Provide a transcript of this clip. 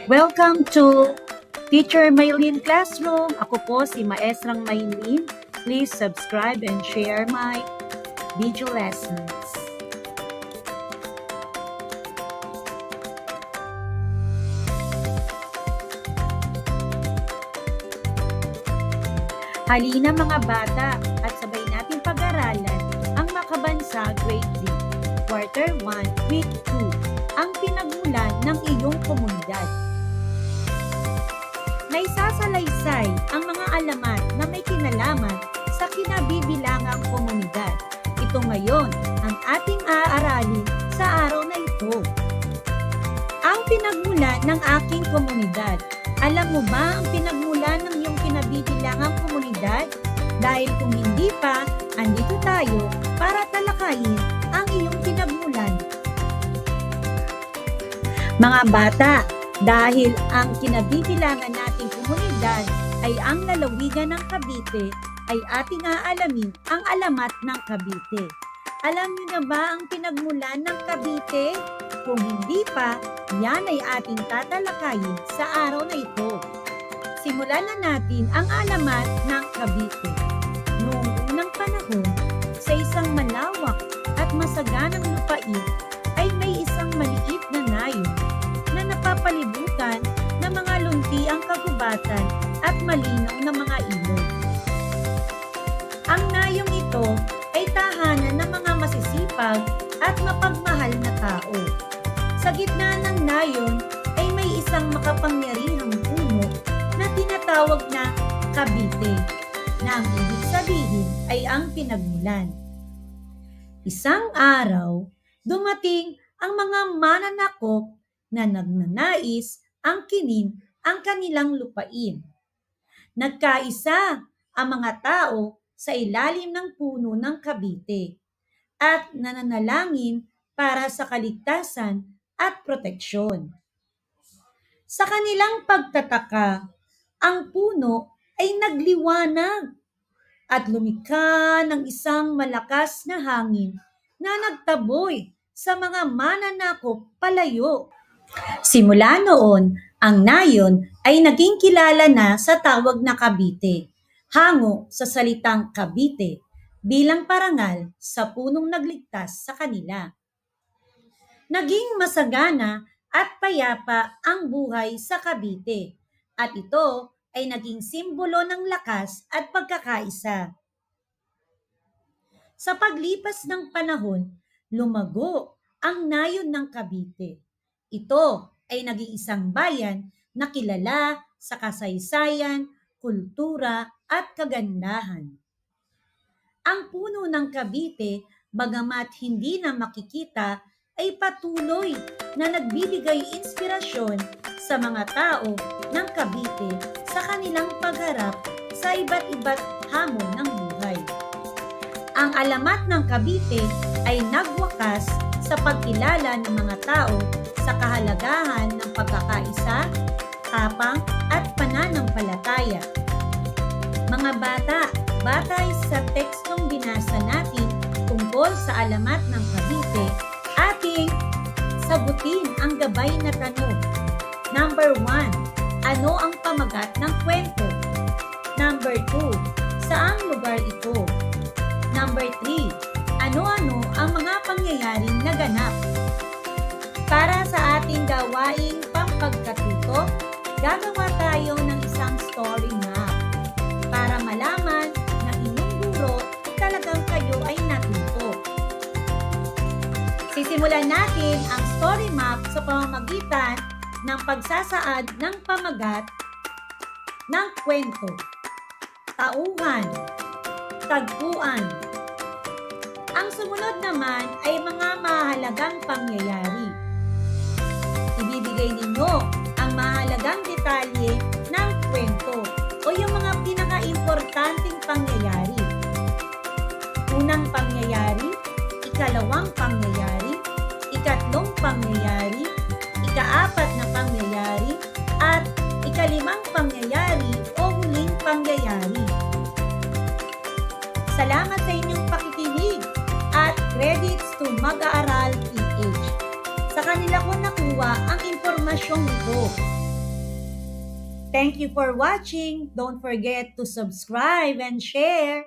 Welcome to Teacher Maylene Classroom. Ako po si Maestrang Maylene. Please subscribe and share my video lessons. Halina mga bata at sabay natin pag-aralan ang Makabansa Grade 3, Quarter 1, Week 2, ang pinagmulan ng iyong komunidad. Naisasalaysay ang mga alamat na may kinalaman sa kinabibilangang komunidad. Ito ngayon ang ating aaralin sa araw na ito. Ang pinagmulan ng aking komunidad. Alam mo ba ang pinagmulan ng iyong kinabibilangang komunidad? Dahil kung hindi pa, andito tayo para talakayin ang iyong pinagmulan. Mga bata, dahil ang kinabibilangan nating komunidad ay ang lalawigan ng Cavite, ay ating aalamin ang alamat ng Cavite. Alam niyo na ba ang pinagmulan ng Cavite? Kung hindi pa, yan ay ating tatalakayin sa araw na ito. Simulan na natin ang alamat ng Cavite. Noong unang panahon, sa isang malawak at masaganang lupain, ay may isang maliit na nayon na napapalibutan ng mga luntiang kagubatan at malinaw na mga ilog. Ang nayong ito ay tahanan ng mga masisipag at mapagmahal na tao. Sa gitna ng nayon ay may isang makapangyarihang puno na tinatawag na Cavite, na ang ibig sabihin ay ang pinagmulan. Isang araw, dumating ang mga mananakop na nagnanais angkinin ang kanilang lupain. Nagkaisa ang mga tao sa ilalim ng puno ng Cavite at nananalangin para sa kaligtasan at proteksyon. Sa kanilang pagtataka, ang puno ay nagliwanag at lumikha ng isang malakas na hangin na nagtaboy sa mga mananakop palayo. Simula noon, ang nayon ay naging kilala na sa tawag na Cavite, hango sa salitang Cavite, bilang parangal sa punong nagligtas sa kanila. Naging masagana at payapa ang buhay sa Cavite, at ito ay naging simbolo ng lakas at pagkakaisa. Sa paglipas ng panahon, lumago ang nayon ng Cavite. Ito ay naging isang bayan na kilala sa kasaysayan, kultura at kagandahan. Ang puno ng Cavite, bagamat hindi na makikita, ay patuloy na nagbibigay inspirasyon sa mga tao ng Cavite sa kanilang pagharap sa iba't iba't hamon ng buhay. Ang alamat ng Cavite ay nagwakas sa pagkilala ng mga tao sa kahalagahan ng pagkakaisa, tapang at pananampalataya. Mga bata, batay sa tekstong binasa natin tungkol sa alamat ng Cavite, ating sagutin ang gabay na tanong. Number 1, ano ang pamagat ng kwento? Number 2, saang lugar ito? Number 3, ano-ano ang mga pangyayaring naganap? Para sa ating gawaing pampagkatuto, gagawa tayo ng isang story map para malaman na inyong guro talagang kayo ay natuto. Sisimulan natin ang story map sa pamamagitan ng pagsasaad ng pamagat ng kwento. Tauhan, tagpuan. Ang sumunod naman ay mga mahalagang pangyayari. Ibibigay ninyo ang mahalagang detalye ng kwento o yung mga pinaka-importanting pangyayari. Unang pangyayari, ikalawang pangyayari, ikatlong pangyayari, ikaapat na pangyayari, at ikalimang pangyayari o huling pangyayari. Salamat sa inyong pakikinig at credits to Mag-aaral PH. Sa kanila ko nakuha ang impormasyong ito. Thank you for watching. Don't forget to subscribe and share.